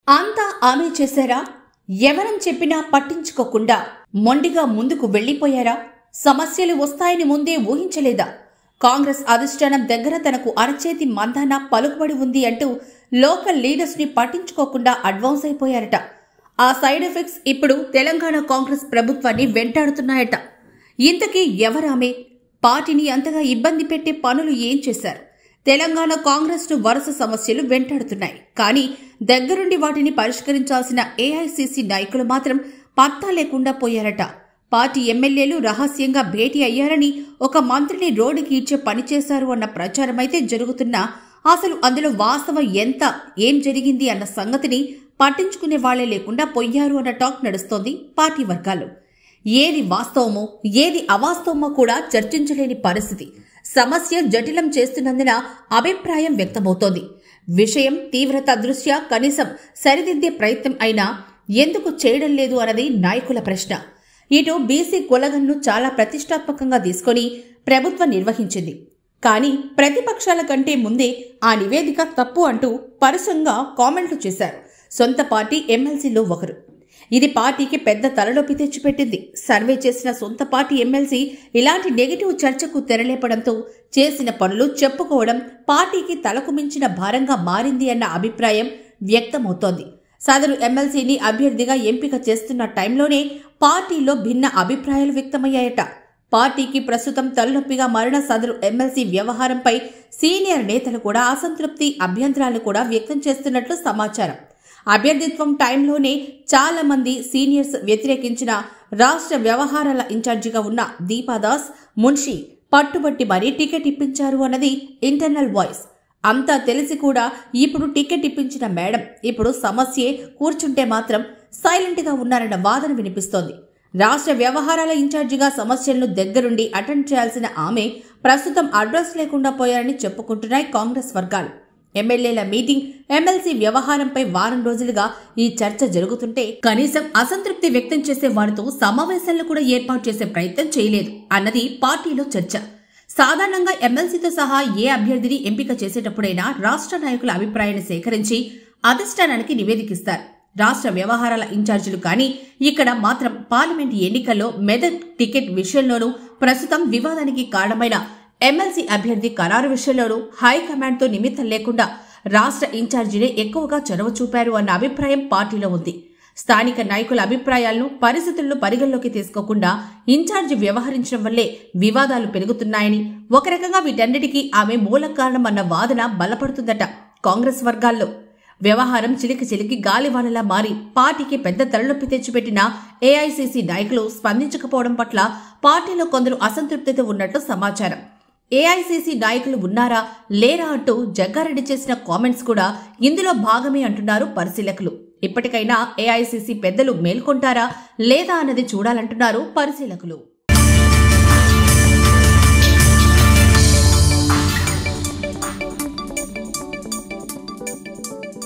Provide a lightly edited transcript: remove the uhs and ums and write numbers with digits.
అంతా ఆమె చేశారా? ఎవరని చెప్పినా పట్టించుకోకుండా మొండిగా ముందుకు వెళ్లిపోయారా? సమస్యలు వస్తాయని ముందే ఊహించలేదా? కాంగ్రెస్ అధిష్టానం దగ్గర తనకు అరచేతి మందాన పలుకుబడి ఉంది అంటూ లోకల్ లీడర్స్ ని పట్టించుకోకుండా అడ్వాన్స్ అయిపోయారట. ఆ సైడ్ ఎఫెక్ట్స్ ఇప్పుడు తెలంగాణ కాంగ్రెస్ ప్రభుత్వాన్ని వెంటాడుతున్నాయట. ఇంతకీ ఎవరామె? పార్టీని అంతగా ఇబ్బంది పెట్టే పనులు ఏం చేశారు? తెలంగాణ కాంగ్రెస్ ను వరుస సమస్యలు వెంటాడుతున్నాయి. కానీ దగ్గరుండి వాటిని పరిష్కరించాల్సిన ఏఐసీసీ నాయకులు మాత్రం పత్తా లేకుండా పోయారట. పార్టీ ఎమ్మెల్యేలు రహస్యంగా భేటీ అయ్యారని, ఒక మంత్రిని రోడ్డుకి ఈడ్చే పని చేశారు అన్న ప్రచారమైతే జరుగుతున్నా అసలు అందులో వాస్తవం ఎంత, ఏం జరిగింది అన్న సంగతిని పట్టించుకునే వాళ్లే లేకుండా పోయారు అన్న టాక్ నడుస్తోంది పార్టీ వర్గాల్లో. ఏది వాస్తవమో ఏది అవాస్తవమో కూడా చర్చించలేని పరిస్థితి. సమస్య జటిలం చేస్తున్నందున అభిప్రాయం వ్యక్తమవుతోంది. విషయం తీవ్రత దృష్ట్యా కనీసం సరిదిద్దే ప్రయత్నం అయినా ఎందుకు చేయడం లేదు అన్నది నాయకుల ప్రశ్న. ఇటు బీసీ కులగన్ను చాలా ప్రతిష్టాత్మకంగా తీసుకుని ప్రభుత్వం నిర్వహించింది. కానీ ప్రతిపక్షాల కంటే ముందే ఆ నివేదిక తప్పు అంటూ పరుషంగా కామెంట్లు చేశారు సొంత పార్టీ ఎమ్మెల్సీలో ఒకరు. ఇది పార్టీకి పెద్ద తలనొప్పి తెచ్చిపెట్టింది. సర్వే చేసిన సొంత పార్టీ ఎమ్మెల్సీ ఇలాంటి నెగిటివ్ చర్చకు తెరలేపడంతో చేసిన పనులు చెప్పుకోవడం పార్టీకి తలకు మించిన భారంగా మారింది అన్న అభిప్రాయం వ్యక్తమవుతోంది. సదరు ఎమ్మెల్సీని అభ్యర్థిగా ఎంపిక చేస్తున్న టైంలోనే పార్టీలో భిన్న అభిప్రాయాలు వ్యక్తమయ్యాయట. పార్టీకి ప్రస్తుతం తలనొప్పిగా మారిన సదరు ఎమ్మెల్సీ వ్యవహారంపై సీనియర్ నేతలు కూడా అసంతృప్తి, అభ్యంతరాలు కూడా వ్యక్తం చేస్తున్నట్లు సమాచారం. అభ్యర్థిత్వం టైంలోనే చాలా మంది సీనియర్స్ వ్యతిరేకించిన రాష్ట్ర వ్యవహారాల ఇన్ఛార్జిగా ఉన్న దీపాదాస్ మున్షి పట్టుబట్టి మరీ టికెట్ ఇప్పించారు అన్నది ఇంటర్నల్ వాయిస్. అంతా తెలిసి కూడా ఇప్పుడు టికెట్ ఇప్పించిన మేడం ఇప్పుడు సమస్యే కూర్చుంటే మాత్రం సైలెంట్ గా ఉన్నారన్న వాదన వినిపిస్తోంది. రాష్ట్ర వ్యవహారాల ఇన్ఛార్జిగా సమస్యలను దగ్గరుండి అటెండ్ చేయాల్సిన ఆమె ప్రస్తుతం అడ్రస్ లేకుండా పోయారని చెప్పుకుంటున్నాయి కాంగ్రెస్ వర్గాలు. ఎమ్మెల్యేల మీటింగ్, ఎమ్మెల్సీ వ్యవహారంపై వారం రోజులుగా ఈ చర్చ జరుగుతుంటే కనీసం అసంతృప్తి వ్యక్తం చేసే వారితో సమావేశాలను కూడా ఏర్పాటు చేసే ప్రయత్నం చేయలేదు అన్నది పార్టీలో చర్చ. సాధారణంగా ఎమ్మెల్సీతో సహా ఏ అభ్యర్థిని ఎంపిక చేసేటప్పుడైనా రాష్ట్ర నాయకుల అభిప్రాయాన్ని సేకరించి అధిష్టానానికి నివేదికిస్తారు రాష్ట్ర వ్యవహారాల ఇన్ఛార్జీలు. కానీ ఇక్కడ మాత్రం పార్లమెంట్ ఎన్నికల్లో మెదక్ టికెట్ విషయంలోనూ, ప్రస్తుతం వివాదానికి కారణమైన ఎమ్మెల్సీ అభ్యర్థి ఖరారు విషయంలోనూ హైకమాండ్తో నిమిత్తం లేకుండా రాష్ట్ర ఇన్ఛార్జీనే ఎక్కువగా చొరవ చూపారు అన్న అభిప్రాయం పార్టీలో ఉంది. స్థానిక నాయకుల అభిప్రాయాలను, పరిస్థితులను పరిగణలోకి తీసుకోకుండా ఇన్ఛార్జి వ్యవహరించడం వల్లే వివాదాలు పెరుగుతున్నాయని, ఒక రకంగా వీటన్నిటికీ ఆమె మూల కారణం అన్న వాదన బలపడుతుందట కాంగ్రెస్ వర్గాల్లో. వ్యవహారం చిలికి గాలివానలా మారి పార్టీకి పెద్ద తలనొప్పి తెచ్చిపెట్టిన ఏఐసీసీ నాయకులు స్పందించకపోవడం పట్ల పార్టీలో కొందరు అసంతృప్తితో ఉన్నట్లు సమాచారం. ఏఐసీసీ నాయకులు ఉన్నారా లేరా అంటూ జగ్గారెడ్డి చేసిన కామెంట్స్ కూడా ఇందులో భాగమే అంటున్నారు పరిశీలకులు. ఇప్పటికైనా ఏఐసీసీ పెద్దలు మేల్కొంటారా లేదా అన్నది చూడాలంటున్నారు పరిశీలకులు.